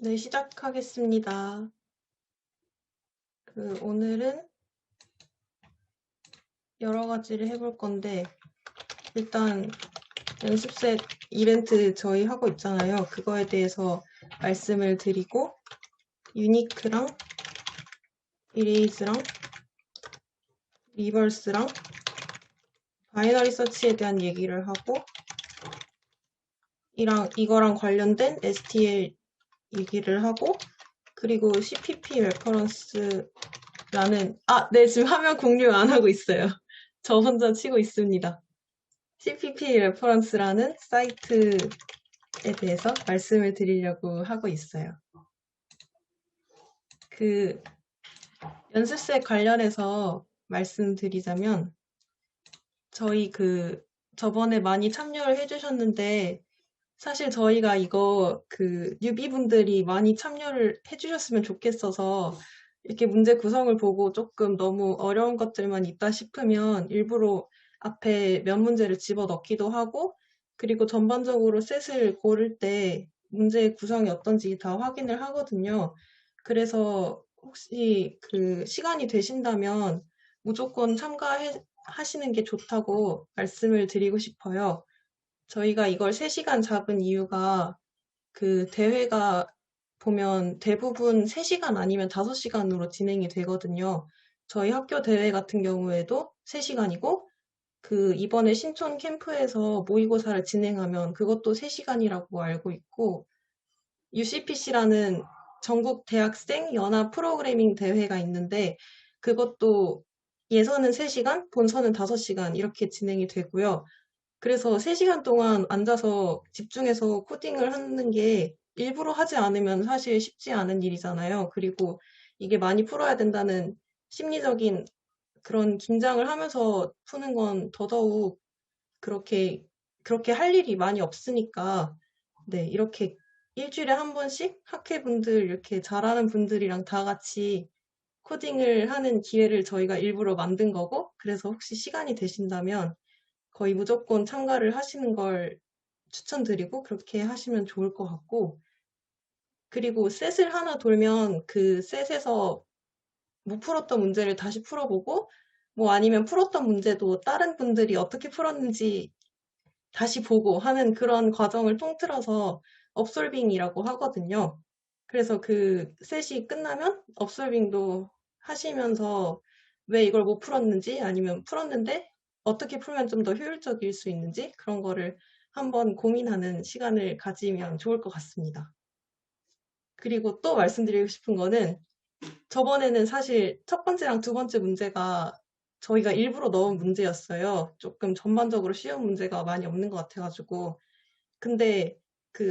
네, 시작하겠습니다. 오늘은 여러 가지를 해볼 건데, 일단 연습셋 이벤트 저희 하고 있잖아요. 그거에 대해서 말씀을 드리고, 유니크랑 이레이즈랑 리버스랑 바이너리 서치에 대한 얘기를 하고, 이거랑 관련된 STL 얘기를 하고, 그리고 CPP 레퍼런스라는, 네, 지금 화면 공유 안 하고 있어요. 저 혼자 치고 있습니다. CPP 레퍼런스라는 사이트에 대해서 말씀을 드리려고 하고 있어요. 그 연습생 관련해서 말씀드리자면 저희 저번에 많이 참여를 해주셨는데 사실 저희가 이거 뉴비분들이 많이 참여를 해주셨으면 좋겠어서 이렇게 문제 구성을 보고 조금 너무 어려운 것들만 있다 싶으면 일부러 앞에 몇 문제를 집어넣기도 하고 그리고 전반적으로 셋을 고를 때 문제 구성이 어떤지 다 확인을 하거든요. 그래서 혹시 시간이 되신다면 무조건 참가하시는 게 좋다고 말씀을 드리고 싶어요. 저희가 이걸 3시간 잡은 이유가 대회가 보면 대부분 3시간 아니면 5시간으로 진행이 되거든요. 저희 학교 대회 같은 경우에도 3시간이고, 이번에 신촌 캠프에서 모의고사를 진행하면 그것도 3시간이라고 알고 있고, UCPC라는 전국 대학생 연합 프로그래밍 대회가 있는데, 그것도 예선은 3시간, 본선은 5시간 이렇게 진행이 되고요. 그래서 3시간 동안 앉아서 집중해서 코딩을 하는 게 일부러 하지 않으면 사실 쉽지 않은 일이잖아요. 그리고 이게 많이 풀어야 된다는 심리적인 그런 긴장을 하면서 푸는 건 더더욱 그렇게, 그렇게 할 일이 많이 없으니까, 네, 이렇게 일주일에 한 번씩 학회분들, 이렇게 잘하는 분들이랑 다 같이 코딩을 하는 기회를 저희가 일부러 만든 거고, 그래서 혹시 시간이 되신다면 거의 무조건 참가를 하시는 걸 추천드리고 그렇게 하시면 좋을 것 같고 그리고 셋을 하나 돌면 그 셋에서 못 풀었던 문제를 다시 풀어보고 뭐 아니면 풀었던 문제도 다른 분들이 어떻게 풀었는지 다시 보고 하는 그런 과정을 통틀어서 업솔빙이라고 하거든요. 그래서 그 셋이 끝나면 업솔빙도 하시면서 왜 이걸 못 풀었는지 아니면 풀었는데 어떻게 풀면 좀 더 효율적일 수 있는지 그런 거를 한번 고민하는 시간을 가지면 좋을 것 같습니다. 그리고 또 말씀드리고 싶은 거는 저번에는 사실 첫 번째랑 두 번째 문제가 저희가 일부러 넣은 문제였어요. 조금 전반적으로 쉬운 문제가 많이 없는 것 같아가지고. 근데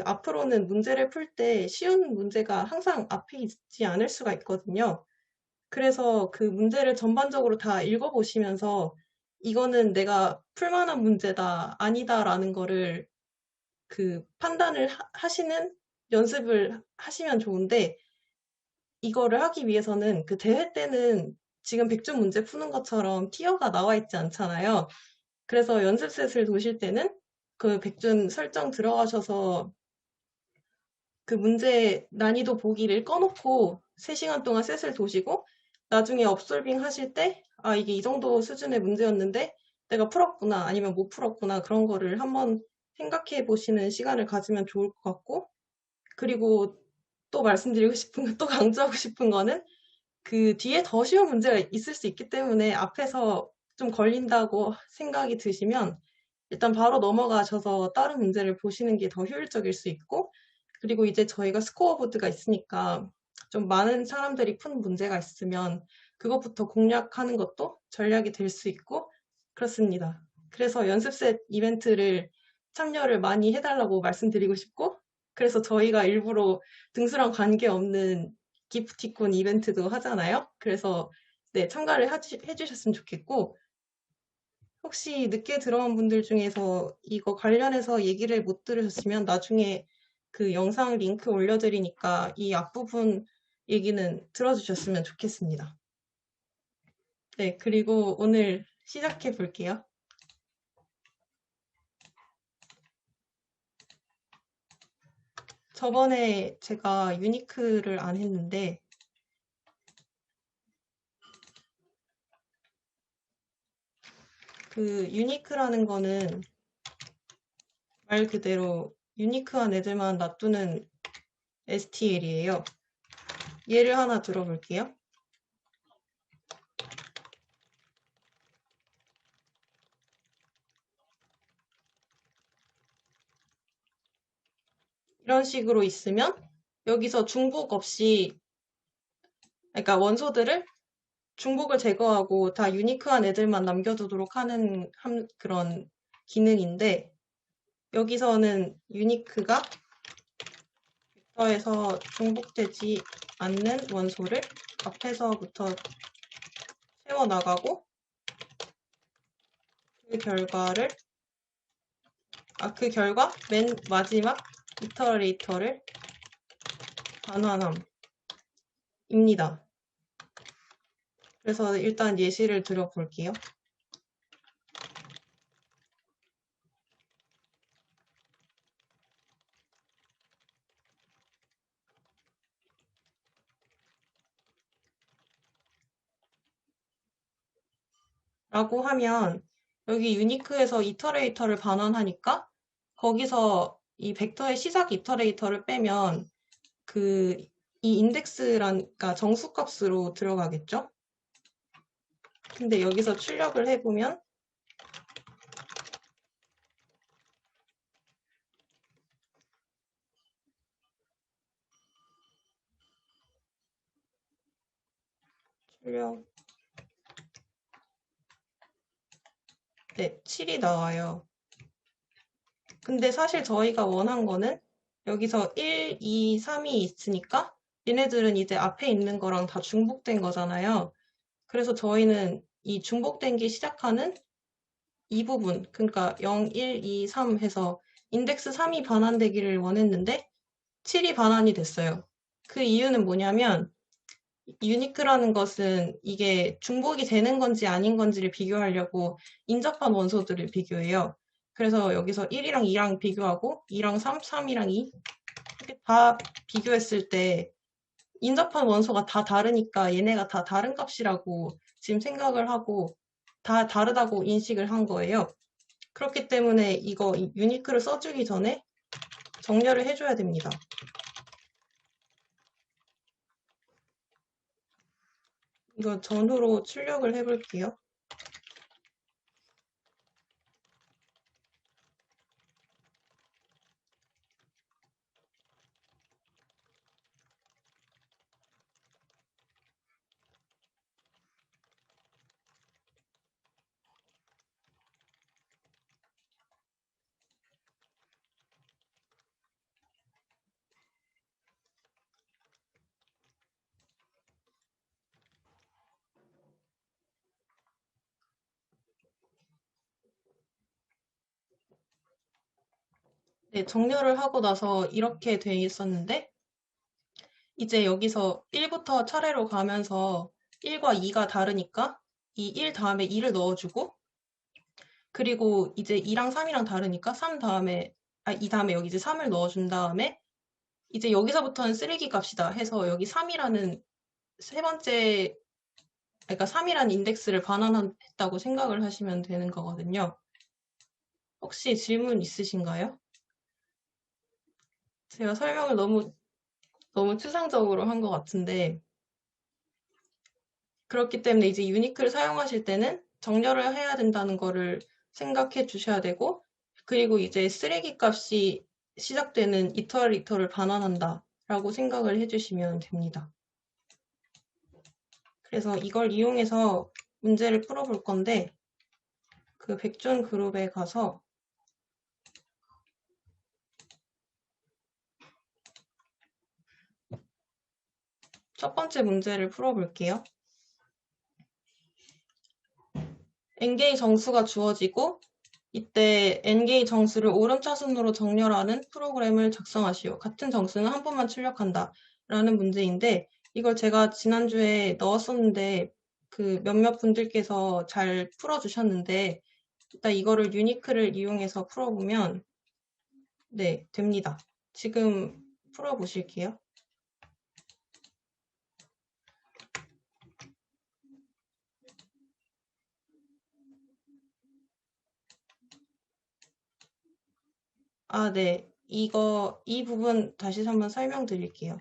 앞으로는 문제를 풀 때 쉬운 문제가 항상 앞에 있지 않을 수가 있거든요. 그래서 그 문제를 전반적으로 다 읽어보시면서 이거는 내가 풀만한 문제다, 아니다라는 거를 판단을 하시는 연습을 하시면 좋은데 이거를 하기 위해서는 대회 때는 지금 100점 문제 푸는 것처럼 티어가 나와 있지 않잖아요. 그래서 연습셋을 도실 때는 100점 설정 들어가셔서 문제 난이도 보기를 꺼놓고 3시간 동안 셋을 도시고 나중에 업솔빙 하실 때 이게 이 정도 수준의 문제였는데 내가 풀었구나 아니면 못 풀었구나 그런 거를 한번 생각해 보시는 시간을 가지면 좋을 것 같고 그리고 또 말씀드리고 싶은 또 강조하고 싶은 거는 뒤에 더 쉬운 문제가 있을 수 있기 때문에 앞에서 좀 걸린다고 생각이 드시면 일단 바로 넘어가셔서 다른 문제를 보시는 게 더 효율적일 수 있고 그리고 이제 저희가 스코어보드가 있으니까 좀 많은 사람들이 푼 문제가 있으면 그것부터 공략하는 것도 전략이 될 수 있고 그렇습니다. 그래서 연습셋 이벤트를 참여를 많이 해달라고 말씀드리고 싶고 그래서 저희가 일부러 등수랑 관계없는 기프티콘 이벤트도 하잖아요. 그래서 네, 참가를 해주셨으면 좋겠고 혹시 늦게 들어온 분들 중에서 이거 관련해서 얘기를 못 들으셨으면 나중에 영상 링크 올려드리니까 이 앞부분 얘기는 들어주셨으면 좋겠습니다. 네, 그리고 오늘 시작해 볼게요. 저번에 제가 유니크를 안 했는데 그 유니크라는 거는 말 그대로 유니크한 애들만 놔두는 STL이에요. 예를 하나 들어볼게요. 이런 식으로 있으면 여기서 중복 없이, 그러니까 원소들을 중복을 제거하고 다 유니크한 애들만 남겨두도록 하는 그런 기능인데, 여기서는 유니크가 벡터에서 중복되지 않는 원소를 앞에서부터 채워나가고 그 결과 맨 마지막 이터레이터를 반환함입니다. 그래서 일단 예시를 들어볼게요. 라고 하면 여기 유니크에서 이터레이터를 반환하니까 거기서 이 벡터의 시작 이터레이터를 빼면 이 인덱스라니까 정수값으로 들어가겠죠? 근데 여기서 출력을 해보면 네, 7이 나와요. 근데 사실 저희가 원한 거는 여기서 1, 2, 3이 있으니까 얘네들은 이제 앞에 있는 거랑 다 중복된 거잖아요. 그래서 저희는 이 중복된 게 시작하는 이 부분, 그러니까 0, 1, 2, 3 해서 인덱스 3이 반환되기를 원했는데 7이 반환이 됐어요. 그 이유는 뭐냐면 유니크라는 것은 이게 중복이 되는 건지 아닌 건지를 비교하려고 인접한 원소들을 비교해요. 그래서 여기서 1이랑 2랑 비교하고 2랑 3, 3이랑 2 이렇게 다 비교했을 때 인접한 원소가 다 다르니까 얘네가 다 다른 값이라고 지금 생각을 하고 다 다르다고 인식을 한 거예요. 그렇기 때문에 이거 유니크를 써주기 전에 정렬을 해줘야 됩니다. 이거 전후로 출력을 해볼게요. 네, 정렬을 하고 나서 이렇게 돼 있었는데 이제 여기서 1부터 차례로 가면서 1과 2가 다르니까 이 1 다음에 2를 넣어주고 그리고 이제 2랑 3이랑 다르니까 2 다음에 여기 이제 3을 넣어준 다음에 이제 여기서부터는 쓰레기 값이다 해서 여기 3이라는 세 번째, 그러니까 3이라는 인덱스를 반환했다고 생각을 하시면 되는 거거든요. 혹시 질문 있으신가요? 제가 설명을 너무 추상적으로 한 것 같은데 그렇기 때문에 이제 유니크를 사용하실 때는 정렬을 해야 된다는 거를 생각해 주셔야 되고 그리고 이제 쓰레기 값이 시작되는 이터레이터를 반환한다 라고 생각을 해주시면 됩니다. 그래서 이걸 이용해서 문제를 풀어볼 건데 그 백존 그룹에 가서 첫 번째 문제를 풀어볼게요. n개의 정수가 주어지고 이때 n개의 정수를 오름차순으로 정렬하는 프로그램을 작성하시오. 같은 정수는 한 번만 출력한다 라는 문제인데 이걸 제가 지난주에 넣었었는데 그 몇몇 분들께서 잘 풀어주셨는데 일단 이거를 유니크를 이용해서 풀어보면 네, 됩니다. 지금 풀어보실게요. 네. 이 부분 다시 한번 설명드릴게요.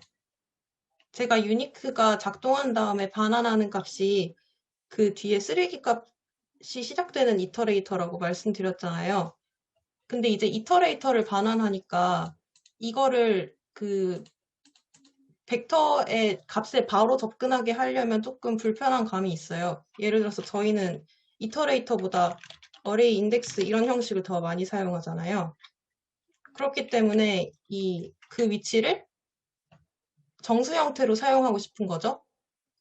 제가 유니크가 작동한 다음에 반환하는 값이 그 뒤에 쓰레기 값이 시작되는 이터레이터라고 말씀드렸잖아요. 근데 이제 이터레이터를 반환하니까 이거를 그 벡터의 값에 바로 접근하게 하려면 조금 불편한 감이 있어요. 예를 들어서 저희는 이터레이터보다 어레이 인덱스 이런 형식을 더 많이 사용하잖아요. 그렇기 때문에 그 위치를 정수 형태로 사용하고 싶은 거죠.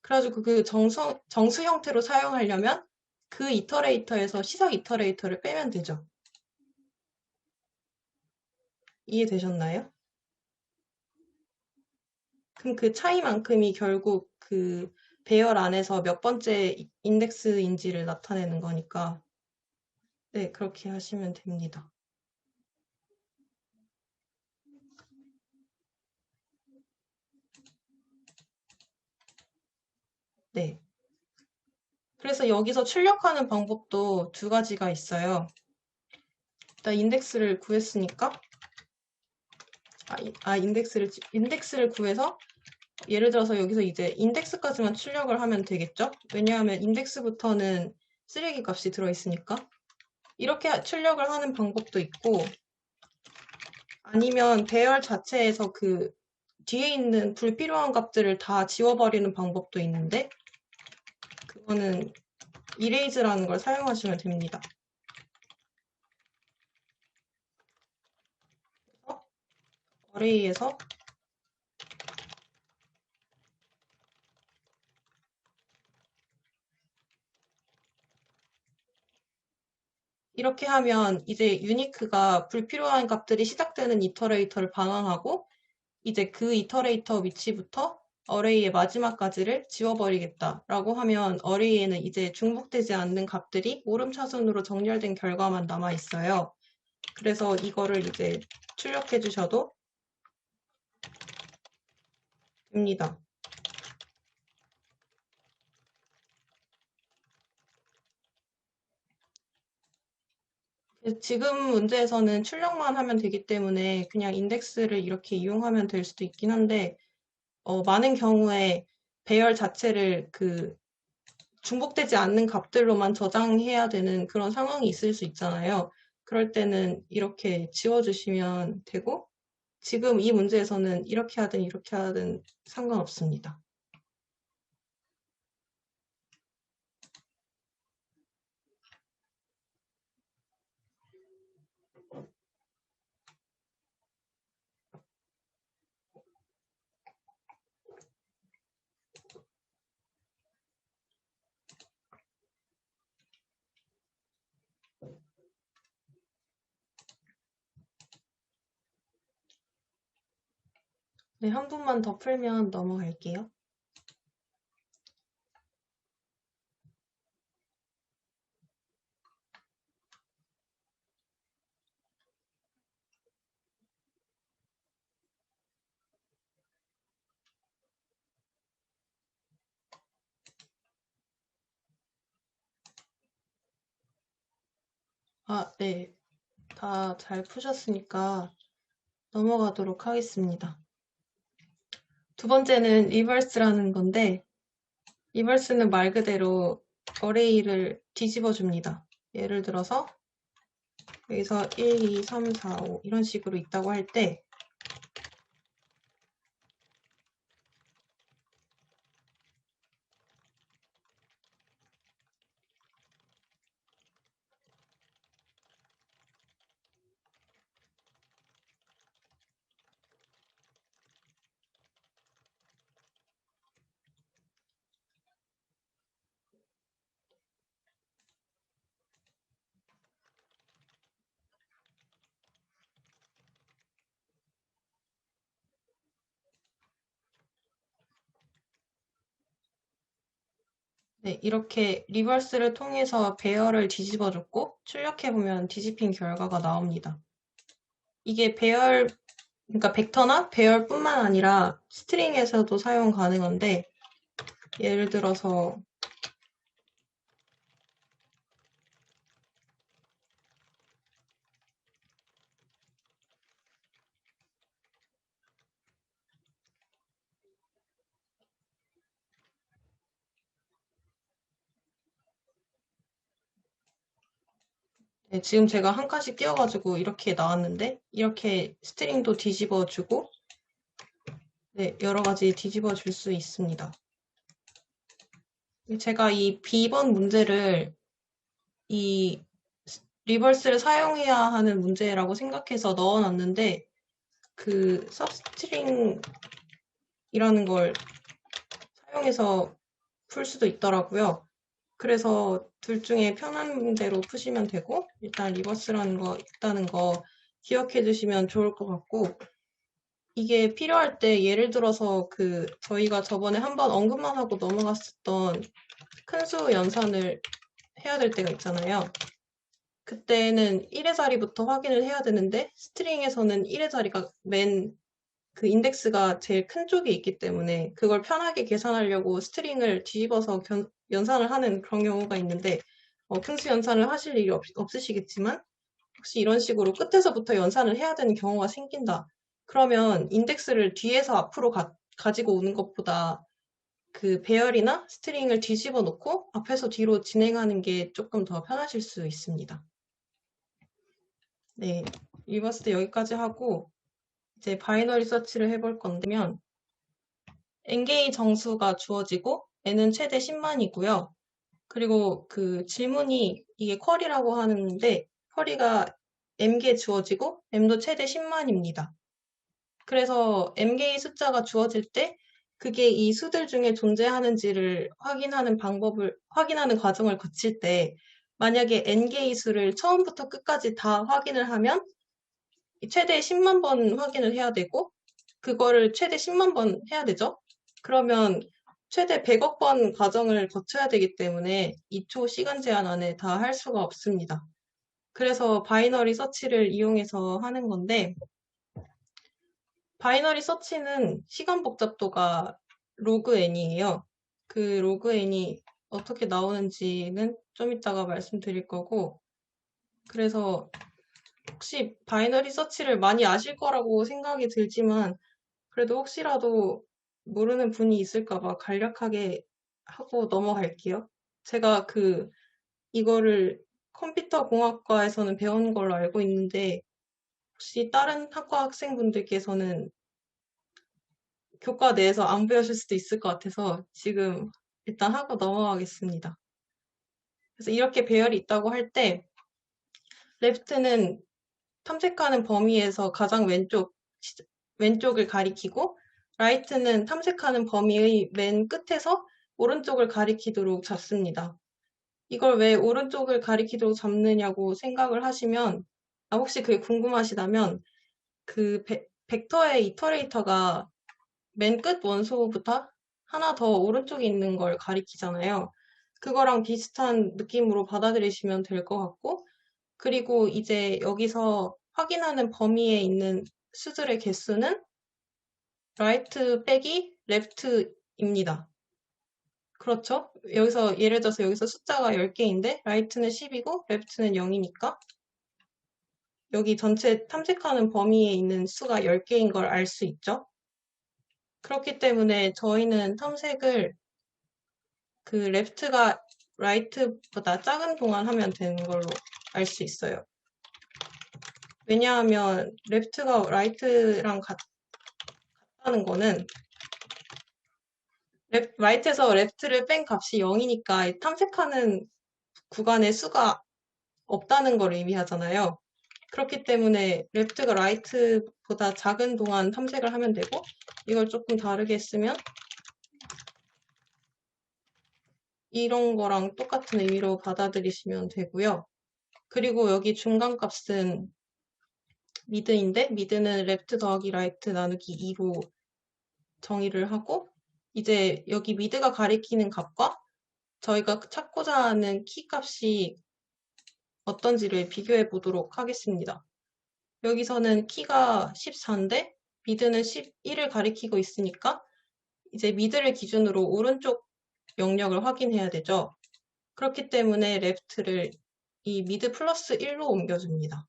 그래가지고 그 정수 형태로 사용하려면 그 이터레이터에서 시작 이터레이터를 빼면 되죠. 이해되셨나요? 그럼 그 차이만큼이 결국 그 배열 안에서 몇 번째 인덱스인지를 나타내는 거니까 네, 그렇게 하시면 됩니다. 네. 그래서 여기서 출력하는 방법도 두 가지가 있어요. 일단 인덱스를 구했으니까 인덱스를 구해서 예를 들어서 여기서 이제 인덱스까지만 출력을 하면 되겠죠? 왜냐하면 인덱스부터는 쓰레기 값이 들어있으니까. 이렇게 출력을 하는 방법도 있고, 아니면 배열 자체에서 그 뒤에 있는 불필요한 값들을 다 지워버리는 방법도 있는데, 그거는 이레이즈라는 걸 사용하시면 됩니다. 그래서 어레이에서 이렇게 하면 이제 유니크가 불필요한 값들이 시작되는 이터레이터를 반환하고 이제 그 이터레이터 위치부터 어레이의 마지막까지를 지워버리겠다라고 하면 어레이에는 이제 중복되지 않는 값들이 오름차순으로 정렬된 결과만 남아 있어요. 그래서 이거를 이제 출력해 주셔도 됩니다. 지금 문제에서는 출력만 하면 되기 때문에 그냥 인덱스를 이렇게 이용하면 될 수도 있긴 한데 많은 경우에 배열 자체를 그 중복되지 않는 값들로만 저장해야 되는 그런 상황이 있을 수 있잖아요. 그럴 때는 이렇게 지워주시면 되고, 지금 이 문제에서는 이렇게 하든 상관없습니다. 네, 한 분만 더 풀면 넘어갈게요. 네. 다 잘 푸셨으니까 넘어가도록 하겠습니다. 두 번째는 리버스라는 건데, 리버스는 말 그대로 어레이를 뒤집어 줍니다. 예를 들어서 여기서 1, 2, 3, 4, 5 이런 식으로 있다고 할 때 네, 이렇게 리버스를 통해서 배열을 뒤집어줬고 출력해보면 뒤집힌 결과가 나옵니다. 이게 그러니까 벡터나 배열뿐만 아니라 스트링에서도 사용 가능한데, 예를 들어서 네, 지금 제가 한 칸씩 띄워가지고 이렇게 나왔는데, 이렇게 스트링도 뒤집어주고, 네, 여러 가지 뒤집어 줄 수 있습니다. 제가 이 B번 문제를 이 리버스를 사용해야 하는 문제라고 생각해서 넣어놨는데, 그 substring이라는 걸 사용해서 풀 수도 있더라고요. 그래서 둘 중에 편한 대로 푸시면 되고, 일단 리버스라는 거 있다는 거 기억해 두시면 좋을 것 같고, 이게 필요할 때 예를 들어서 저희가 저번에 한번 언급만 하고 넘어갔었던 큰 수 연산을 해야 될 때가 있잖아요. 그때는 1의 자리부터 확인을 해야 되는데 스트링에서는 1의 자리가 그 인덱스가 제일 큰 쪽에 있기 때문에 그걸 편하게 계산하려고 스트링을 뒤집어서 연산을 하는 그런 경우가 있는데 큰 수 연산을 하실 일이 없으시겠지만 혹시 이런 식으로 끝에서부터 연산을 해야 되는 경우가 생긴다. 그러면 인덱스를 뒤에서 앞으로 가지고 오는 것보다 그 배열이나 스트링을 뒤집어 놓고 앞에서 뒤로 진행하는 게 조금 더 편하실 수 있습니다. 네, 리버스도 여기까지 하고 이제 바이너리 서치를 해볼 건데면 n개의 정수가 주어지고 n은 최대 10만이고요. 그리고 그 질문이 이게 쿼리라고 하는데 쿼리가 m개 주어지고 m도 최대 10만입니다. 그래서 m개의 숫자가 주어질 때 그게 이 수들 중에 존재하는지를 확인하는 과정을 거칠 때 만약에 n개의 수를 처음부터 끝까지 다 확인을 하면 최대 10만 번 확인을 해야 되고 그거를 최대 10만 번 해야 되죠. 그러면 최대 100억 번 과정을 거쳐야 되기 때문에 2초 시간 제한 안에 다 할 수가 없습니다. 그래서 바이너리 서치를 이용해서 하는 건데 바이너리 서치는 시간 복잡도가 로그 n이에요. 그 로그 n이 어떻게 나오는지는 좀 이따가 말씀드릴 거고 그래서 혹시 바이너리 서치를 많이 아실 거라고 생각이 들지만 그래도 혹시라도 모르는 분이 있을까 봐 간략하게 하고 넘어갈게요. 제가 이거를 컴퓨터 공학과에서는 배운 걸로 알고 있는데 혹시 다른 학과 학생분들께서는 교과 내에서 안 배우실 수도 있을 것 같아서 지금 일단 하고 넘어가겠습니다. 그래서 이렇게 배열이 있다고 할 때 레프트는 탐색하는 범위에서 가장 왼쪽을 가리키고 라이트는 탐색하는 범위의 맨 끝에서 오른쪽을 가리키도록 잡습니다. 이걸 왜 오른쪽을 가리키도록 잡느냐고 생각을 하시면 혹시 그게 궁금하시다면 벡터의 이터레이터가 맨 끝 원소부터 하나 더 오른쪽에 있는 걸 가리키잖아요. 그거랑 비슷한 느낌으로 받아들이시면 될 것 같고 그리고 이제 여기서 확인하는 범위에 있는 수들의 개수는 right 빼기 left입니다. 그렇죠? 여기서 예를 들어서 여기서 숫자가 10개인데 right는 10이고 left는 0이니까 여기 전체 탐색하는 범위에 있는 수가 10개인 걸 알 수 있죠? 그렇기 때문에 저희는 탐색을 left가 right보다 작은 동안 하면 되는 걸로 알 수 있어요. 왜냐하면 left가 right랑 같다는 거는 right에서 left를 뺀 값이 0이니까 탐색하는 구간의 수가 없다는 걸 의미하잖아요. 그렇기 때문에 left가 right보다 작은 동안 탐색을 하면 되고 이걸 조금 다르게 쓰면 이런 거랑 똑같은 의미로 받아들이시면 되고요. 그리고 여기 중간값은 미드인데 미드는 left 더하기 right 나누기 2로 정의를 하고 이제 여기 미드가 가리키는 값과 저희가 찾고자 하는 키 값이 어떤지를 비교해 보도록 하겠습니다. 여기서는 키가 14인데 미드는 11을 가리키고 있으니까 이제 미드를 기준으로 오른쪽 영역을 확인해야 되죠. 그렇기 때문에 레프트를 이 미드 플러스 1로 옮겨줍니다.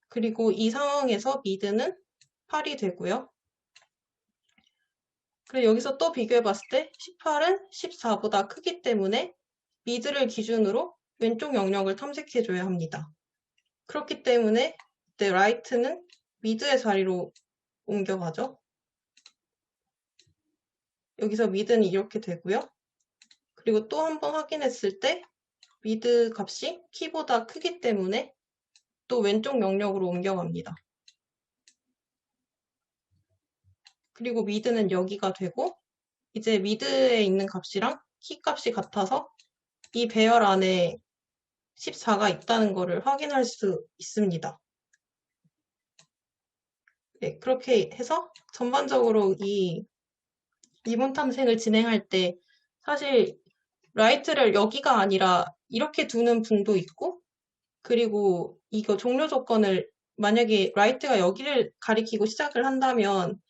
그리고 이 상황에서 미드는 8이 되고요. 그리고 여기서 또 비교해 봤을 때 18은 14보다 크기 때문에 미드를 기준으로 왼쪽 영역을 탐색해 줘야 합니다. 그렇기 때문에 이때 라이트는 미드의 자리로 옮겨가죠. 여기서 미드는 이렇게 되고요. 그리고 또 한 번 확인했을 때 미드 값이 키보다 크기 때문에 또 왼쪽 영역으로 옮겨갑니다. 그리고 미드는 여기가 되고 이제 미드에 있는 값이랑 키 값이 같아서 이 배열 안에 14가 있다는 것을 확인할 수 있습니다. 네, 그렇게 해서 전반적으로 이 이분 탐색을 진행할 때 사실 라이트를 여기가 아니라 이렇게 두는 분도 있고 그리고 이거 종료 조건을 만약에 라이트가 여기를 가리키고 시작을 한다면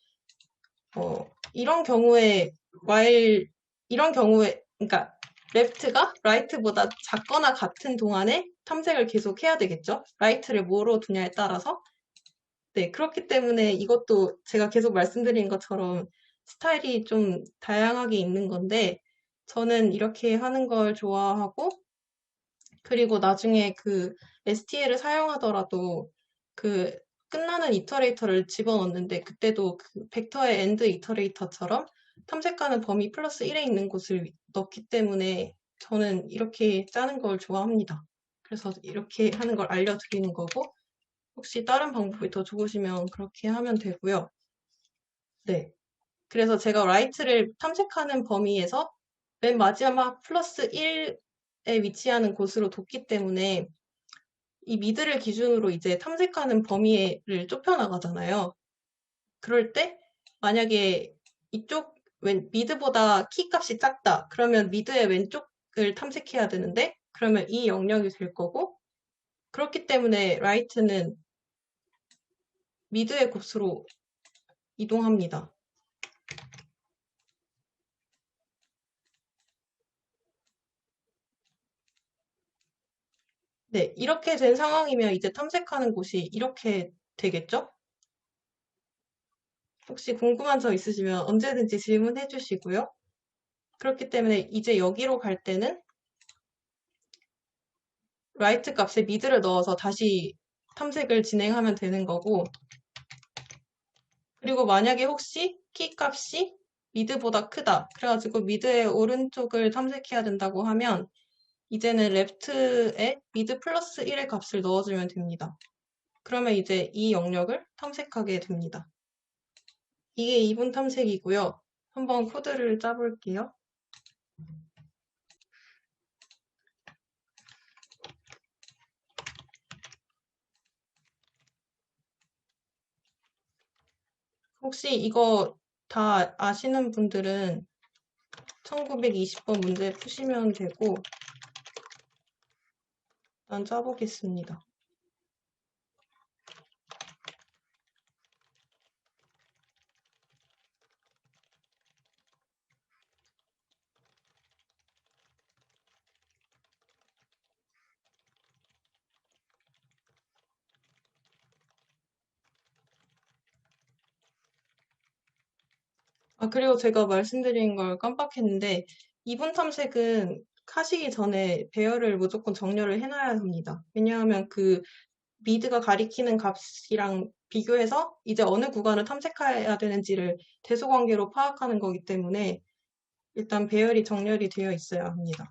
이런 경우에 그러니까 레프트가 라이트보다 작거나 같은 동안에 탐색을 계속 해야 되겠죠. 라이트를 뭐로 두냐에 따라서. 네, 그렇기 때문에 이것도 제가 계속 말씀드린 것처럼 스타일이 좀 다양하게 있는 건데 저는 이렇게 하는 걸 좋아하고 그리고 나중에 그 STL을 사용하더라도 그 끝나는 이터레이터를 집어넣는데 그때도 그 벡터의 엔드 이터레이터처럼 탐색하는 범위 플러스 1에 있는 곳을 넣기 때문에 저는 이렇게 짜는 걸 좋아합니다. 그래서 이렇게 하는 걸 알려드리는 거고 혹시 다른 방법이 더 좋으시면 그렇게 하면 되고요. 네. 그래서 제가 라이트를 탐색하는 범위에서 맨 마지막 플러스 1에 위치하는 곳으로 뒀기 때문에 이 미드를 기준으로 이제 탐색하는 범위를 좁혀나가잖아요. 그럴 때 만약에 이쪽 미드보다 키 값이 작다. 그러면 미드의 왼쪽을 탐색해야 되는데 그러면 이 영역이 될 거고 그렇기 때문에 라이트는 미드의 곱수로 이동합니다. 네, 이렇게 된 상황이면 이제 탐색하는 곳이 이렇게 되겠죠? 혹시 궁금한 점 있으시면 언제든지 질문해 주시고요. 그렇기 때문에 이제 여기로 갈 때는 라이트 값에 미드를 넣어서 다시 탐색을 진행하면 되는 거고 그리고 만약에 혹시 키 값이 미드보다 크다. 그래가지고 미드의 오른쪽을 탐색해야 된다고 하면 이제는 레프트에 미드 플러스 1의 값을 넣어주면 됩니다. 그러면 이제 이 영역을 탐색하게 됩니다. 이게 2분 탐색이고요. 한번 코드를 짜볼게요. 혹시 이거 다 아시는 분들은 1920번 문제 푸시면 되고 일단 짜보겠습니다. 그리고 제가 말씀드린 걸 깜빡했는데, 이분 탐색은 하시기 전에 배열을 무조건 정렬을 해놔야 합니다. 왜냐하면 그 미드가 가리키는 값이랑 비교해서 이제 어느 구간을 탐색해야 되는지를 대소관계로 파악하는 거기 때문에 일단 배열이 정렬이 되어 있어야 합니다.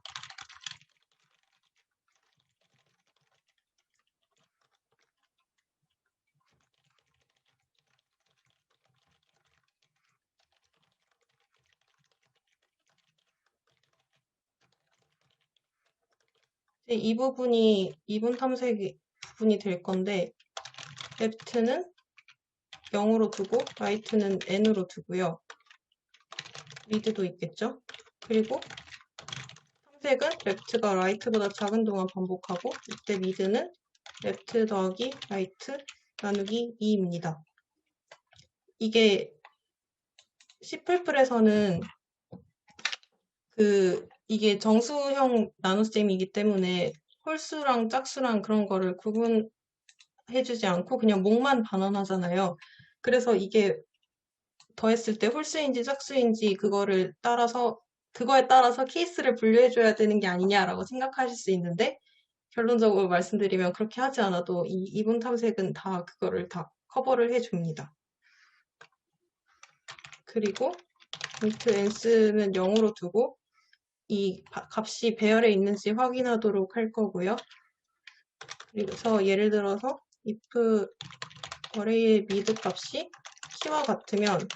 이제 이 부분이 이분 탐색 부분이 될 건데, 레프트는 0으로 두고 라이트는 n으로 두고요. 미드도 있겠죠? 그리고 탐색은 레프트가 라이트보다 작은 동안 반복하고 이때 미드는 레프트 더하기 라이트 나누기 2입니다. 이게 C++에서는 이게 정수형 나눗셈이기 때문에 홀수랑 짝수랑 그런 거를 구분해주지 않고 그냥 목만 반환하잖아요. 그래서 이게 더했을 때 홀수인지 짝수인지 그거에 따라서 케이스를 분류해줘야 되는 게 아니냐라고 생각하실 수 있는데 결론적으로 말씀드리면 그렇게 하지 않아도 이 이분 탐색은 다 그거를 다 커버를 해줍니다. 그리고 int n스는 0으로 두고 이 값이 배열에 있는지 확인하도록 할 거고요. 그래서 예를 들어서 if array의 mid 값이 키와 같으면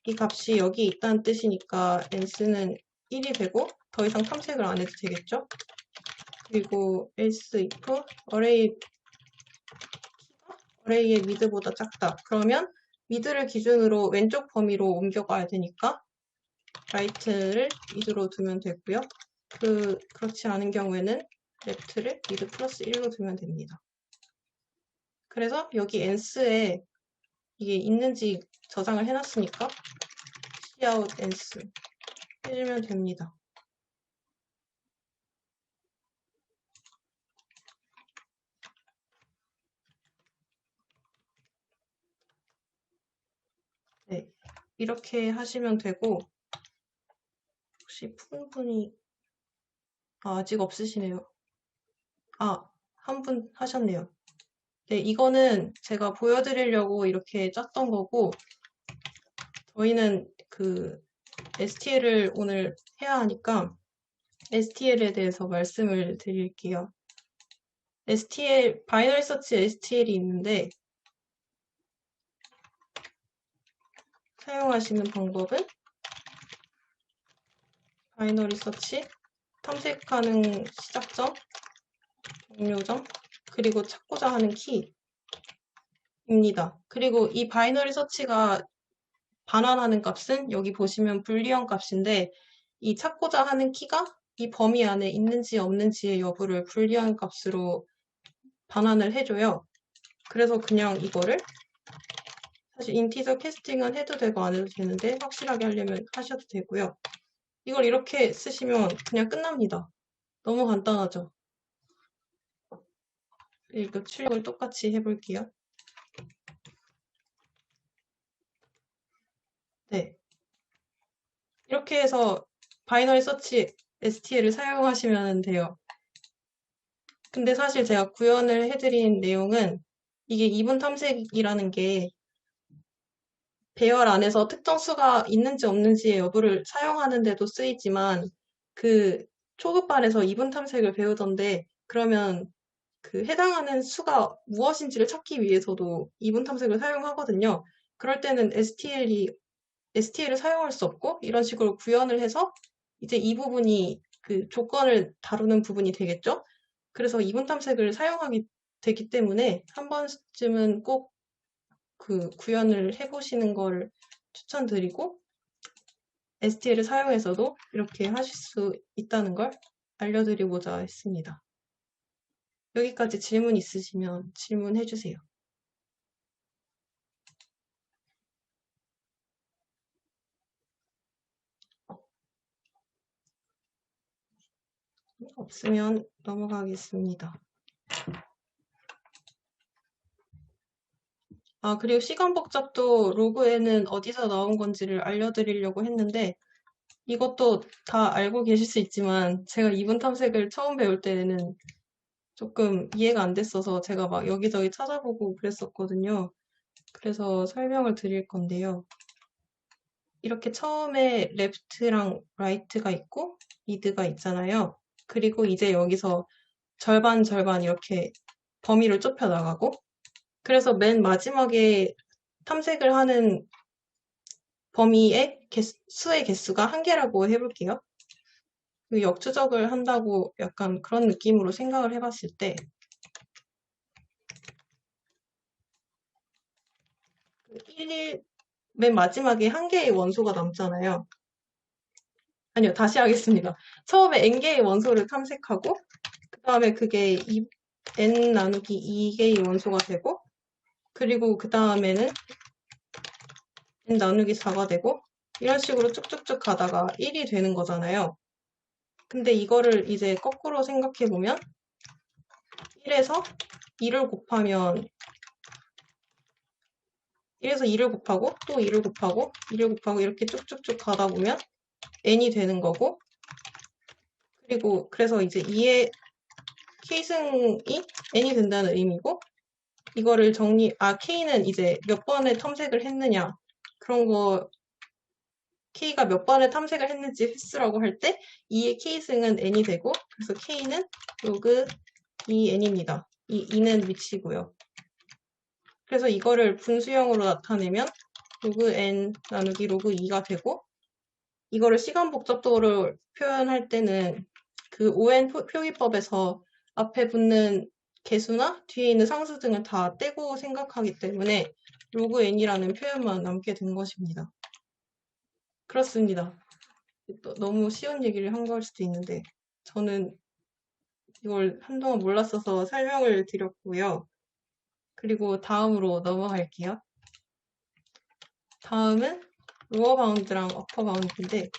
이 값이 여기 있다는 뜻이니까 n스는 1이 되고 더 이상 탐색을 안 해도 되겠죠? 그리고 else if array의 mid보다 작다. 그러면 mid를 기준으로 왼쪽 범위로 옮겨가야 되니까 right를 mid로 두면 되고요. 그렇지 않은 경우에는 left를 mid 플러스 1로 두면 됩니다. 그래서 여기 n스에 이게 있는지 저장을 해놨으니까 cout n스 해주면 됩니다. 네, 이렇게 하시면 되고 혹시 푼분이 아직 없으시네요. 한 분 하셨네요. 네, 이거는 제가 보여드리려고 이렇게 짰던 거고 저희는 STL을 오늘 해야 하니까 STL에 대해서 말씀을 드릴게요. 바이너리 서치 STL이 있는데 사용하시는 방법은 바이너리 서치, 탐색하는 시작점, 종료점, 그리고 찾고자 하는 키입니다. 그리고 이 바이너리 서치가 반환하는 값은 여기 보시면 불리언 값인데 이 찾고자 하는 키가 이 범위 안에 있는지 없는지의 여부를 불리언 값으로 반환을 해줘요. 그래서 그냥 이거를 사실 인티저 캐스팅은 해도 되고 안 해도 되는데 확실하게 하려면 하셔도 되고요. 이걸 이렇게 쓰시면 그냥 끝납니다. 너무 간단하죠? 이거 출력을 똑같이 해볼게요. 네. 이렇게 해서 바이너리 서치 STL을 사용하시면 돼요. 근데 사실 제가 구현을 해드린 내용은 이게 이분 탐색이라는 게 배열 안에서 특정 수가 있는지 없는지의 여부를 사용하는 데도 쓰이지만 초급반에서 이분 탐색을 배우던데 그러면 해당하는 수가 무엇인지를 찾기 위해서도 이분 탐색을 사용하거든요. 그럴 때는 STL을 사용할 수 없고 이런 식으로 구현을 해서 이제 이 부분이 조건을 다루는 부분이 되겠죠. 그래서 이분 탐색을 사용하게 되기 때문에 한 번쯤은 꼭 구현을 해보시는 걸 추천드리고 STL을 사용해서도 이렇게 하실 수 있다는 걸 알려드리고자 했습니다. 여기까지 질문 있으시면 질문해 주세요. 없으면 넘어가겠습니다. 그리고 시간 복잡도 로그에는 어디서 나온 건지를 알려드리려고 했는데 이것도 다 알고 계실 수 있지만 제가 이분 탐색을 처음 배울 때는 조금 이해가 안 됐어서 제가 막 여기저기 찾아보고 그랬었거든요. 그래서 설명을 드릴 건데요. 이렇게 처음에 left랑 right가 있고 mid가 있잖아요. 그리고 이제 여기서 절반 이렇게 범위를 좁혀 나가고 그래서 맨 마지막에 탐색을 하는 범위의 수의 개수가 1개라고 해볼게요. 역추적을 한다고 약간 그런 느낌으로 생각을 해봤을 때 맨 마지막에 1개의 원소가 남잖아요. 아니요, 다시 하겠습니다. 처음에 n개의 원소를 탐색하고 그 다음에 그게 n 나누기 2개의 원소가 되고 그리고 그 다음에는 n 나누기 4가 되고 이런 식으로 쭉쭉쭉 가다가 1이 되는 거잖아요. 근데 이거를 이제 거꾸로 생각해 보면 1에서 2를 곱하면 1에서 2를 곱하고 또 2를 곱하고 2를 곱하고 이렇게 쭉쭉쭉 가다 보면 n이 되는 거고, 그리고 그래서 이제 2의 k승이 n이 된다는 의미고, 이거를 k는 이제 몇 번의 탐색을 했느냐, 그런 거, k가 몇 번의 탐색을 했는지 횟수라고 할 때 2의 k승은 n이 되고, 그래서 k는 로그 2n입니다. 이 2는 위치고요. 그래서 이거를 분수형으로 나타내면 로그 n 나누기 로그 2가 되고, 이거를 시간 복잡도를 표현할 때는 그 ON 표기법에서 앞에 붙는 개수나 뒤에 있는 상수 등을 다 떼고 생각하기 때문에 로그 n이라는 표현만 남게 된 것입니다. 그렇습니다. 너무 쉬운 얘기를 한 걸 수도 있는데 저는 이걸 한동안 몰랐어서 설명을 드렸고요. 그리고 다음으로 넘어갈게요. 다음은 로어 바운드랑 어퍼 바운드인데,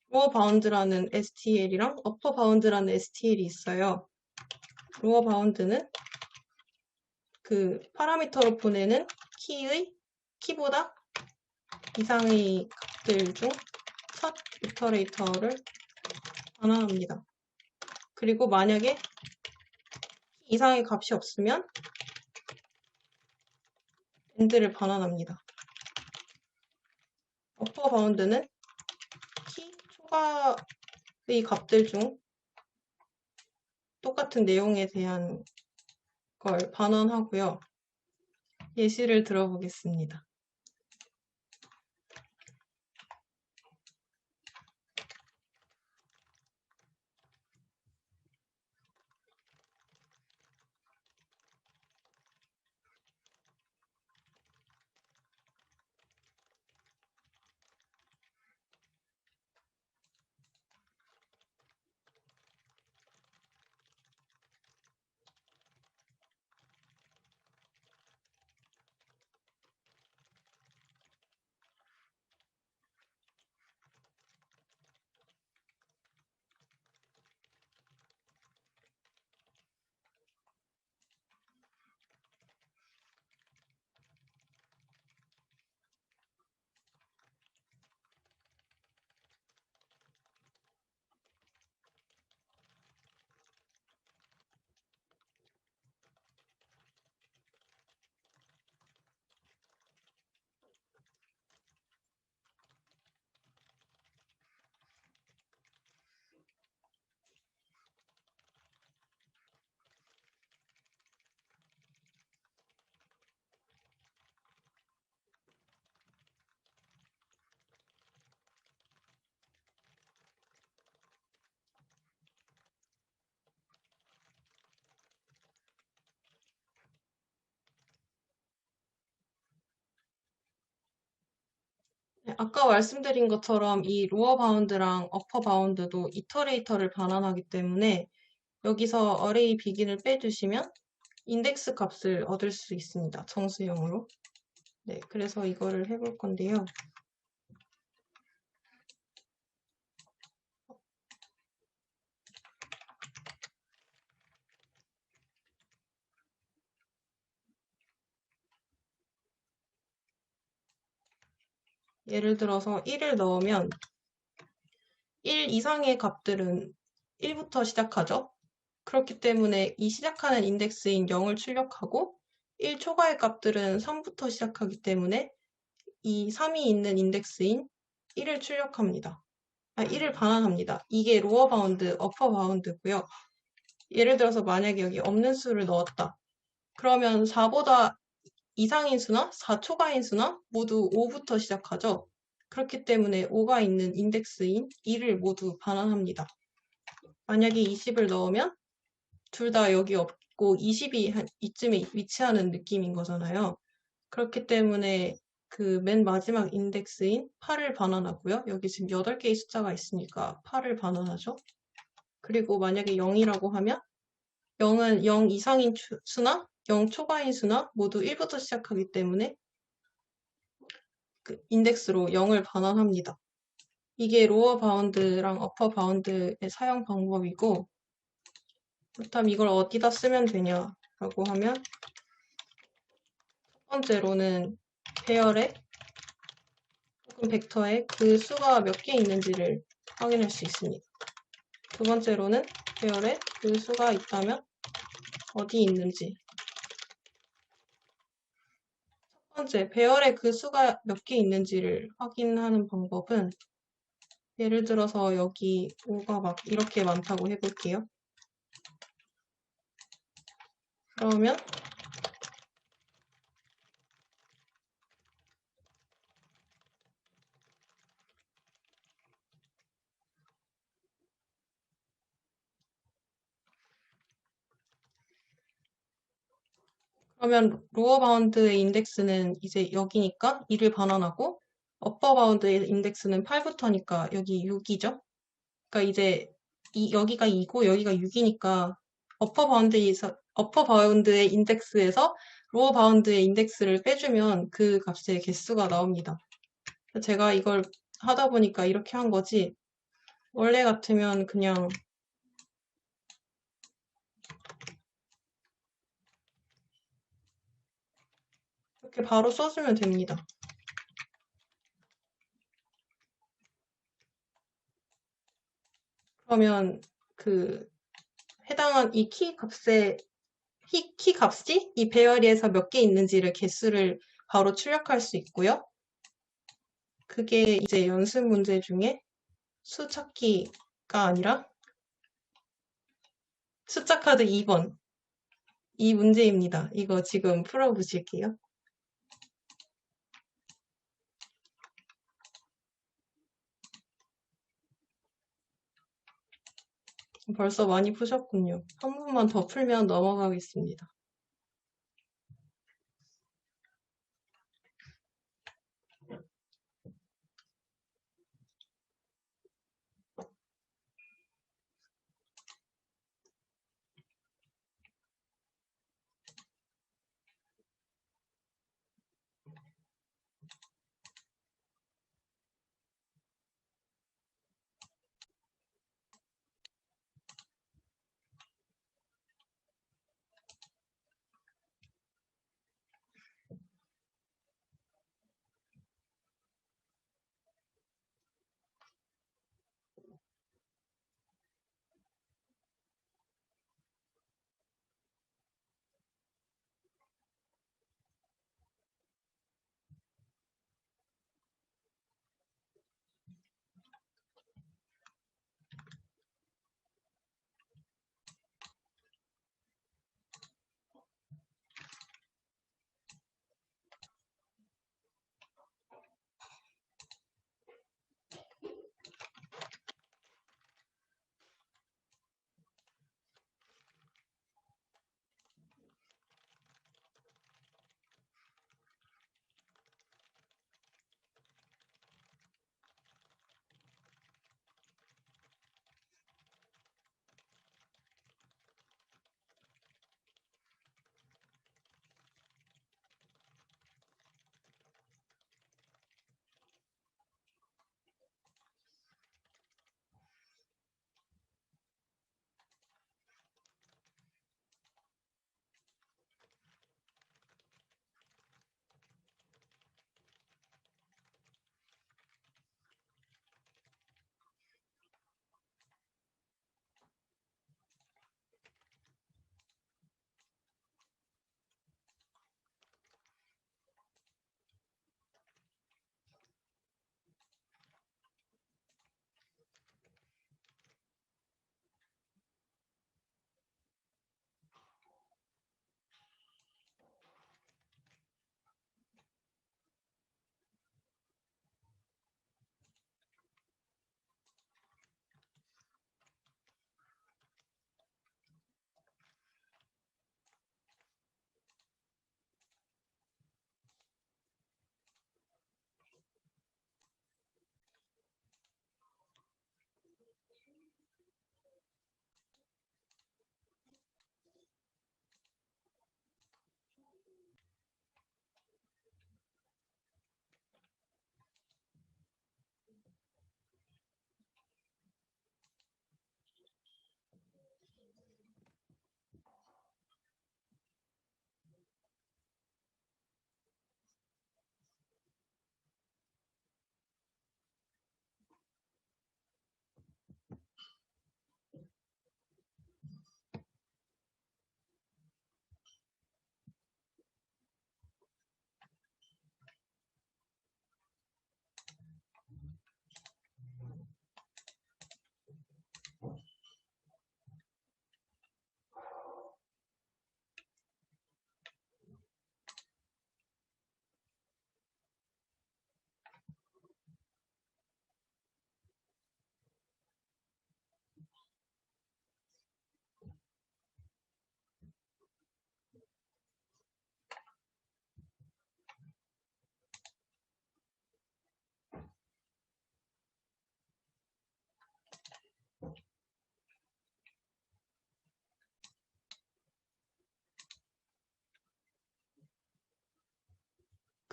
로어 바운드라는 STL이랑 어퍼 바운드라는 STL이 있어요. 로어 바운드는 그 파라미터로 보내는 키보다 이상의 값들 중 첫 이터레이터를 반환합니다. 그리고 만약에 키 이상의 값이 없으면 엔드를 반환합니다. 어퍼 바운드는 키 초과의 값들 중 똑같은 내용에 대한 걸 반환하고요. 예시를 들어보겠습니다. 아까 말씀드린 것처럼 이 로어 바운드랑 어퍼 바운드도 이터레이터를 반환하기 때문에 여기서 어레이 비긴을 빼주시면 인덱스 값을 얻을 수 있습니다. 정수형으로. 네, 그래서 이거를 해볼 건데요. 예를 들어서 1을 넣으면 1 이상의 값들은 1부터 시작하죠. 그렇기 때문에 이 시작하는 인덱스인 0을 출력하고 1 초과의 값들은 3부터 시작하기 때문에 이 3이 있는 인덱스인 1을 출력합니다. 1을 반환합니다. 이게 로어 바운드, 어퍼 바운드고요. 예를 들어서 만약에 여기 없는 수를 넣었다. 그러면 4보다 이상인 수나 4 초과인 수나 모두 5부터 시작하죠. 그렇기 때문에 5가 있는 인덱스인 2를 모두 반환합니다. 만약에 20을 넣으면 둘 다 여기 없고 20이 이쯤에 위치하는 느낌인 거잖아요. 그렇기 때문에 그 맨 마지막 인덱스인 8을 반환하고요. 여기 지금 8개의 숫자가 있으니까 8을 반환하죠. 그리고 만약에 0이라고 하면 0은 0 이상인 수나 0 초과인 수나 모두 1부터 시작하기 때문에 그 인덱스로 0을 반환합니다. 이게 로어 바운드랑 어퍼 바운드의 사용 방법이고, 그렇다면 이걸 어디다 쓰면 되냐라고 하면 첫 번째로는 배열에 혹은 벡터에 그 수가 몇 개 있는지를 확인할 수 있습니다. 두 번째로는 배열에 그 수가 있다면 어디 있는지. 첫 번째, 배열에 그 수가 몇 개 있는지를 확인하는 방법은 예를 들어서 여기 5가 막 이렇게 많다고 해볼게요. 그러면 로어 바운드의 인덱스는 이제 여기니까 2를 반환하고 어퍼 바운드의 인덱스는 8부터니까 여기 6이죠. 그러니까 이제 여기가 2고 여기가 6이니까 어퍼 바운드의 인덱스에서 로어 바운드의 인덱스를 빼주면 그 값의 개수가 나옵니다. 제가 이걸 하다 보니까 이렇게 한 거지. 원래 같으면 그냥 이렇게 바로 써주면 됩니다. 그러면 그 해당한 이 키 값이 이 배열이에서 몇 개 있는지를 개수를 바로 출력할 수 있고요. 그게 이제 연습 문제 중에 수 찾기가 아니라 숫자 카드 2번 이 문제입니다. 이거 지금 풀어보실게요. 벌써 많이 푸셨군요. 한 번만 더 풀면 넘어가겠습니다.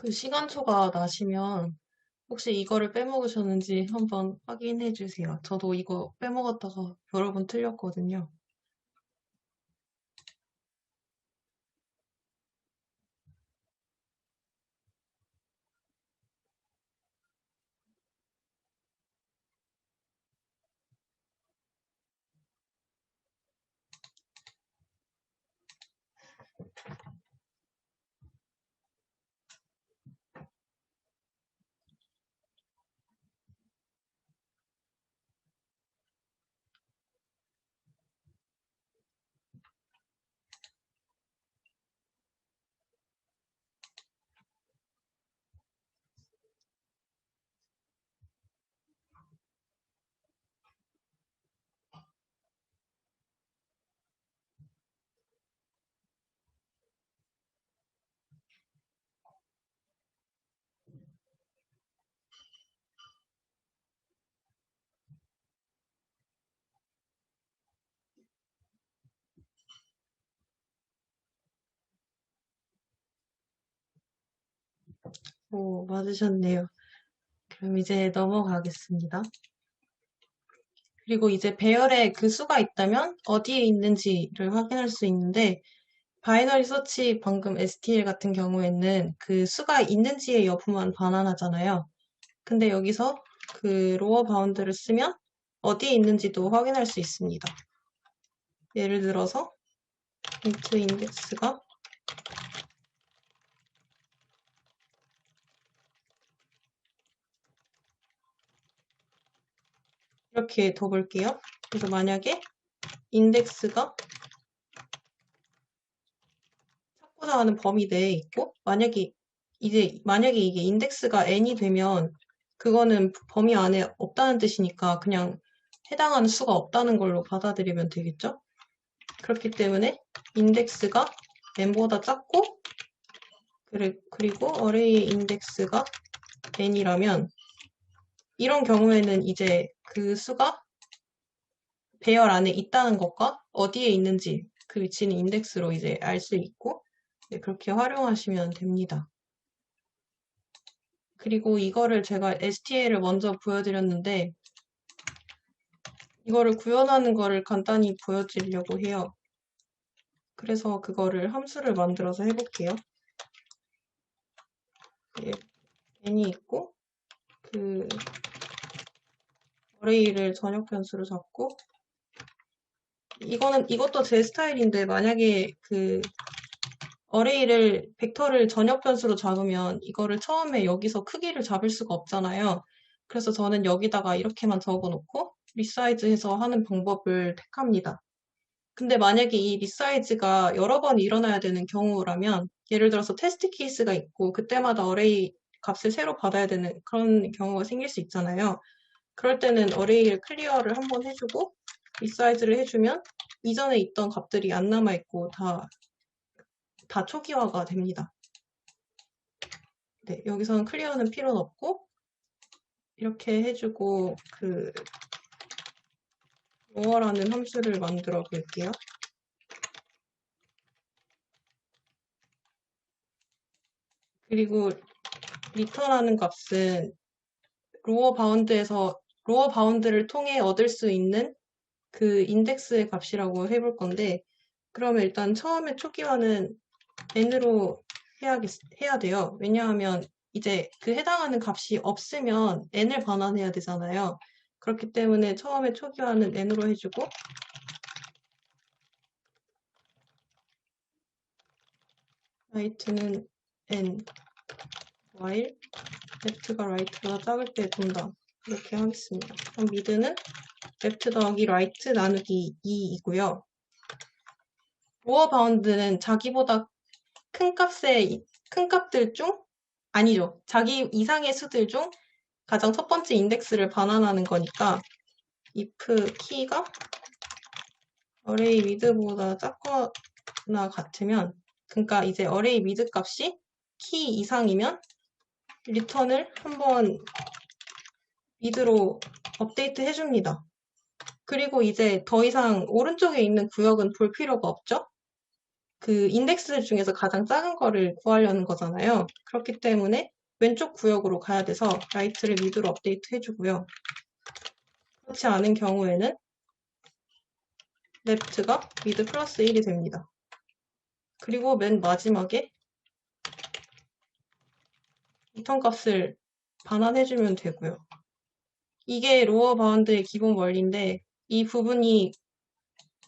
그 시간초가 나시면 혹시 이거를 빼먹으셨는지 한번 확인해 주세요. 저도 이거 빼먹었다가 여러 번 틀렸거든요. 오, 맞으셨네요. 그럼 이제 넘어가겠습니다. 그리고 이제 배열에 그 수가 있다면 어디에 있는지를 확인할 수 있는데 바이너리 서치 방금 STL 같은 경우에는 그 수가 있는지의 여부만 반환하잖아요. 근데 여기서 그 로어 바운드를 쓰면 어디에 있는지도 확인할 수 있습니다. 예를 들어서 int 인덱스가 이렇게 둬볼게요. 그래서 만약에 인덱스가 찾고자 하는 범위 내에 있고 만약에 이게 인덱스가 n이 되면 그거는 범위 안에 없다는 뜻이니까 그냥 해당하는 수가 없다는 걸로 받아들이면 되겠죠? 그렇기 때문에 인덱스가 n보다 작고 그리고 어레이 인덱스가 n이라면 이런 경우에는 이제 그 수가 배열 안에 있다는 것과 어디에 있는지 그 위치는 인덱스로 이제 알 수 있고 네, 그렇게 활용하시면 됩니다. 그리고 이거를 제가 STL을 먼저 보여드렸는데 이거를 구현하는 거를 간단히 보여드리려고 해요. 그래서 그거를 함수를 만들어서 해볼게요. 예, n이 있고 그 어레이를 전역 변수로 잡고 이것도 제 스타일인데 만약에 그 어레이를 벡터를 전역 변수로 잡으면 이거를 처음에 여기서 크기를 잡을 수가 없잖아요. 그래서 저는 여기다가 이렇게만 적어놓고 리사이즈해서 하는 방법을 택합니다. 근데 만약에 이 리사이즈가 여러 번 일어나야 되는 경우라면 예를 들어서 테스트 케이스가 있고 그때마다 어레이 값을 새로 받아야 되는 그런 경우가 생길 수 있잖아요. 그럴 때는 어레이를 클리어를 한번 해주고 리사이즈를 해주면 이전에 있던 값들이 안 남아있고 다 초기화가 됩니다. 네, 여기서는 클리어는 필요는 없고 이렇게 해주고 그 로어라는 함수를 만들어 볼게요. 그리고 리턴하는 값은 로어 바운드를 통해 얻을 수 있는 그 인덱스의 값이라고 해볼 건데 그러면 일단 처음에 초기화는 n으로 해야 돼요. 왜냐하면 이제 그 해당하는 값이 없으면 n을 반환해야 되잖아요. 그렇기 때문에 처음에 초기화는 n으로 해주고 right는 n while left가 right보다 작을 때 돈다. 이렇게 하겠습니다. 그럼 mid는 left 더하기 right 나누기 2이고요. 로어 바운드는 자기보다 큰 값들 중 아니죠. 자기 이상의 수들 중 가장 첫 번째 인덱스를 반환하는 거니까 if 키가 array width보다 작거나 같으면 그러니까 이제 array width 값이 키 이상이면 리턴을 한번 width로 업데이트 해줍니다. 그리고 이제 더 이상 오른쪽에 있는 구역은 볼 필요가 없죠. 그 인덱스 중에서 가장 작은 거를 구하려는 거잖아요. 그렇기 때문에 왼쪽 구역으로 가야 돼서 라이트를 미드로 업데이트 해주고요. 그렇지 않은 경우에는 레프트가 미드 플러스 1이 됩니다. 그리고 맨 마지막에 리턴 값을 반환해주면 되고요. 이게 로어 바운드의 기본 원리인데 이 부분이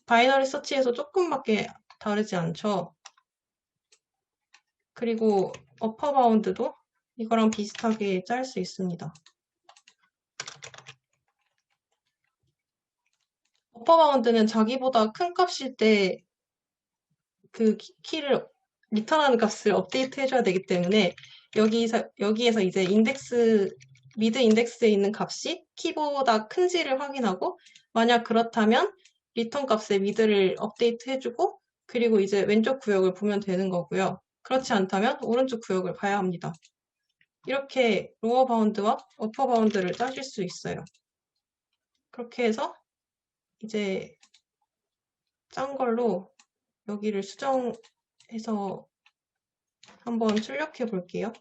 바이너리 서치에서 조금밖에 다르지 않죠. 그리고 어퍼 바운드도 이거랑 비슷하게 짤 수 있습니다. 어퍼 바운드는 자기보다 큰 값일 때 그 키를 리턴하는 값을 업데이트 해줘야 되기 때문에 여기에서 이제 미드 인덱스에 있는 값이 키보다 큰지를 확인하고 만약 그렇다면 리턴 값에 미드를 업데이트 해주고 그리고 이제 왼쪽 구역을 보면 되는 거고요. 그렇지 않다면 오른쪽 구역을 봐야 합니다. 이렇게 로어 바운드와 어퍼 바운드를 짜실 수 있어요. 그렇게 해서 이제 짠 걸로 여기를 수정해서 한번 출력해 볼게요.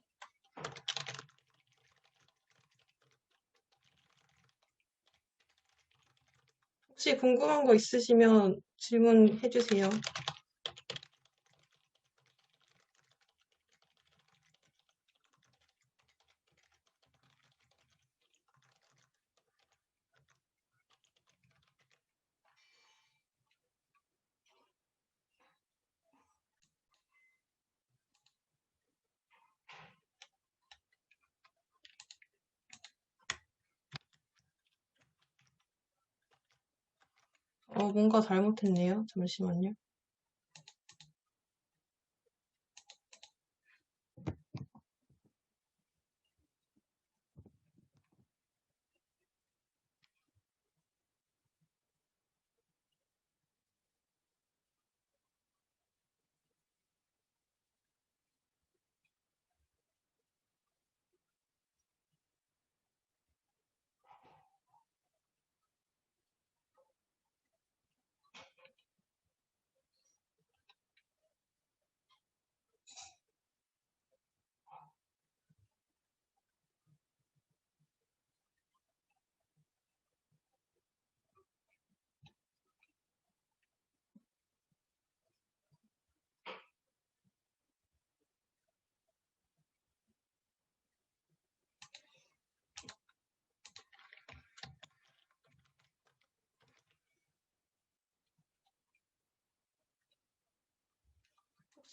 혹시 궁금한 거 있으시면 질문해 주세요. 뭔가 잘못했네요. 잠시만요.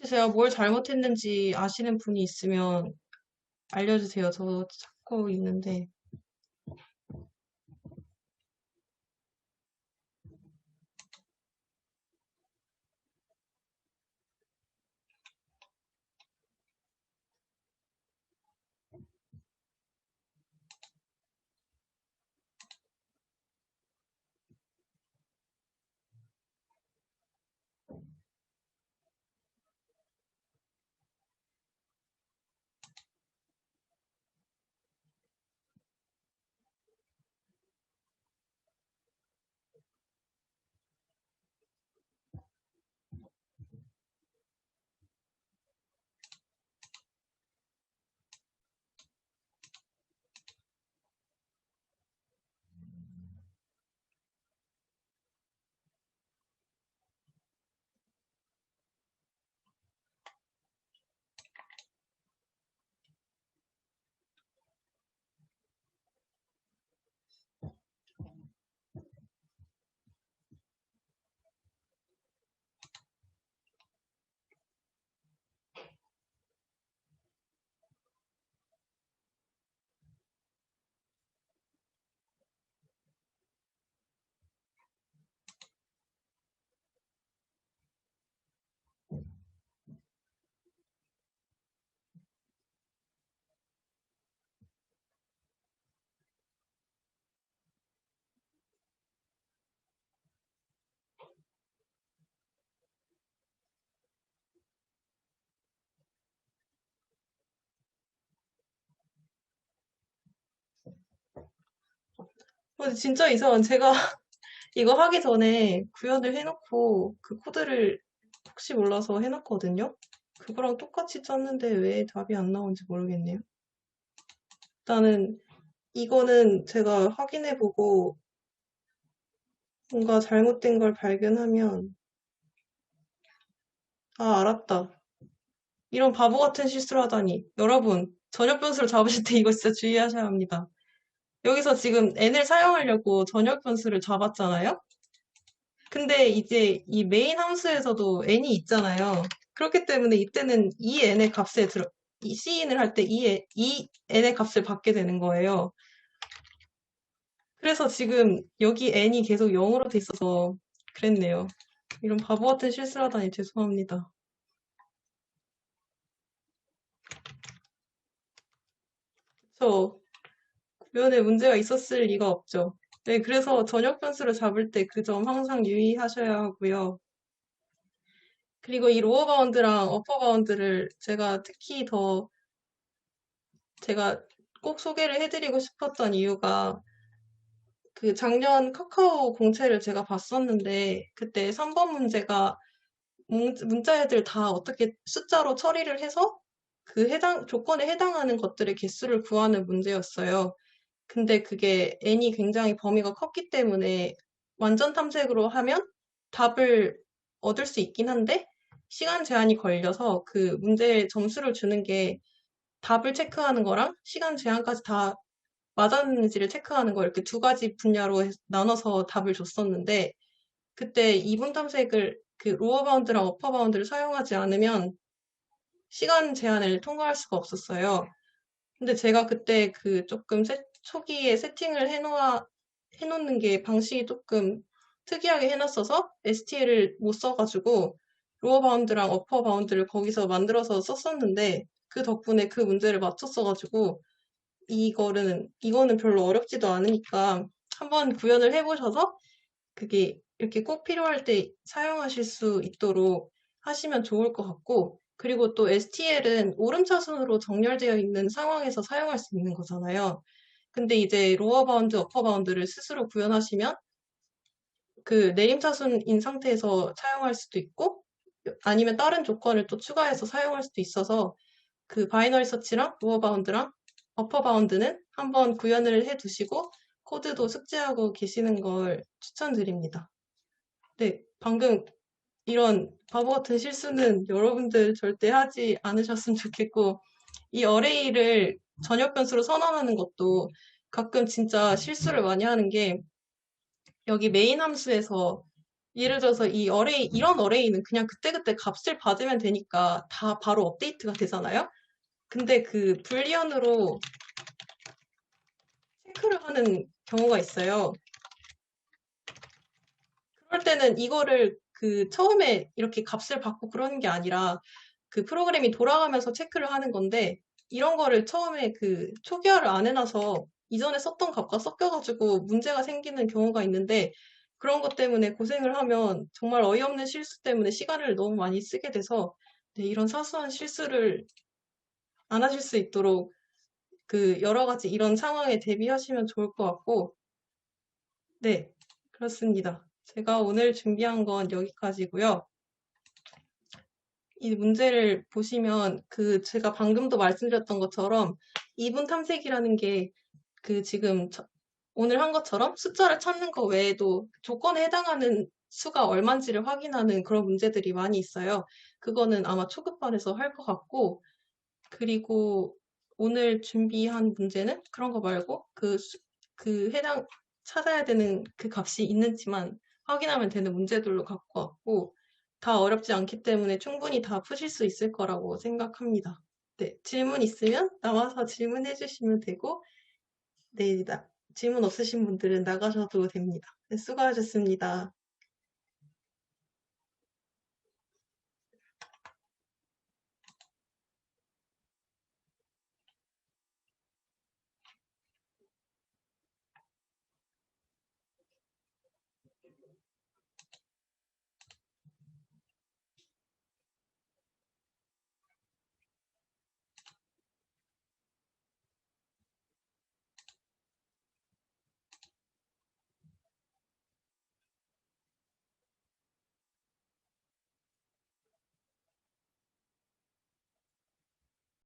혹시 제가 뭘 잘못했는지 아시는 분이 있으면 알려주세요. 저 찾고 있는데. 근데 진짜 이상한 제가 이거 하기 전에 구현을 해놓고 그 코드를 혹시 몰라서 해놨거든요. 그거랑 똑같이 짰는데 왜 답이 안 나오는지 모르겠네요. 일단은 이거는 제가 확인해보고 뭔가 잘못된 걸 발견하면 알았다. 이런 바보 같은 실수를 하다니. 여러분, 전역 변수를 잡으실 때 이거 진짜 주의하셔야 합니다. 여기서 지금 n을 사용하려고 전역 변수를 잡았잖아요? 근데 이제 이 메인 함수에서도 n이 있잖아요. 그렇기 때문에 이때는 이 n의 값에 이 cin을 할 때 이 n의 값을 받게 되는 거예요. 그래서 지금 여기 n이 계속 0으로 돼 있어서 그랬네요. 이런 바보 같은 실수를 하다니 죄송합니다. 저 구현에 문제가 있었을 리가 없죠. 네, 그래서 전역 변수를 잡을 때 그 점 항상 유의하셔야 하고요. 그리고 이 로어 바운드랑 어퍼 바운드를 제가 특히 제가 꼭 소개를 해드리고 싶었던 이유가 그 작년 카카오 공채를 제가 봤었는데 그때 3번 문제가 문자애들 다 어떻게 숫자로 처리를 해서 그 조건에 해당하는 것들의 개수를 구하는 문제였어요. 근데 그게 n이 굉장히 범위가 컸기 때문에 완전 탐색으로 하면 답을 얻을 수 있긴 한데 시간 제한이 걸려서 그 문제의 점수를 주는 게 답을 체크하는 거랑 시간 제한까지 다 맞았는지를 체크하는 거 이렇게 두 가지 분야로 나눠서 답을 줬었는데 그때 이분 탐색을 그 로어 바운드랑 어퍼 바운드를 사용하지 않으면 시간 제한을 통과할 수가 없었어요. 근데 제가 그때 그 조금 초기에 세팅을 해놓는 게 방식이 조금 특이하게 해놨어서 STL을 못 써가지고 로어 바운드랑 어퍼 바운드를 거기서 만들어서 썼었는데 그 덕분에 그 문제를 맞췄어가지고 이거는 별로 어렵지도 않으니까 한번 구현을 해보셔서 그게 이렇게 꼭 필요할 때 사용하실 수 있도록 하시면 좋을 것 같고, 그리고 또 STL은 오름차순으로 정렬되어 있는 상황에서 사용할 수 있는 거잖아요. 근데 이제 로어 바운드, 어퍼 바운드를 스스로 구현하시면 그 내림차순인 상태에서 사용할 수도 있고, 아니면 다른 조건을 또 추가해서 사용할 수도 있어서 그 바이너리 서치랑 로어 바운드랑 어퍼 바운드는 한번 구현을 해 두시고 코드도 숙지하고 계시는 걸 추천드립니다. 네, 방금 이런 바보 같은 실수는 여러분들 절대 하지 않으셨으면 좋겠고, 이 어레이를 전역 변수로 선언하는 것도 가끔 진짜 실수를 많이 하는 게, 여기 메인 함수에서 예를 들어서 이런 어레이는 그냥 그때그때 값을 받으면 되니까 다 바로 업데이트가 되잖아요? 근데 그 불리언으로 체크를 하는 경우가 있어요. 그럴 때는 이거를 그 처음에 이렇게 값을 받고 그러는 게 아니라 그 프로그램이 돌아가면서 체크를 하는 건데 이런 거를 처음에 그 초기화를 안 해놔서 이전에 썼던 값과 섞여가지고 문제가 생기는 경우가 있는데 그런 것 때문에 고생을 하면 정말 어이없는 실수 때문에 시간을 너무 많이 쓰게 돼서 네, 이런 사소한 실수를 안 하실 수 있도록 그 여러 가지 이런 상황에 대비하시면 좋을 것 같고 네, 그렇습니다. 제가 오늘 준비한 건 여기까지고요. 이 문제를 보시면 그 제가 방금도 말씀드렸던 것처럼 이분 탐색이라는 게 그 지금 오늘 한 것처럼 숫자를 찾는 거 외에도 조건에 해당하는 수가 얼만지를 확인하는 그런 문제들이 많이 있어요. 그거는 아마 초급반에서 할 것 같고 그리고 오늘 준비한 문제는 그런 거 말고 그 찾아야 되는 그 값이 있는지만 확인하면 되는 문제들로 갖고 왔고, 다 어렵지 않기 때문에 충분히 다 푸실 수 있을 거라고 생각합니다. 네, 질문 있으면 나와서 질문해 주시면 되고, 네, 질문 없으신 분들은 나가셔도 됩니다. 네, 수고하셨습니다.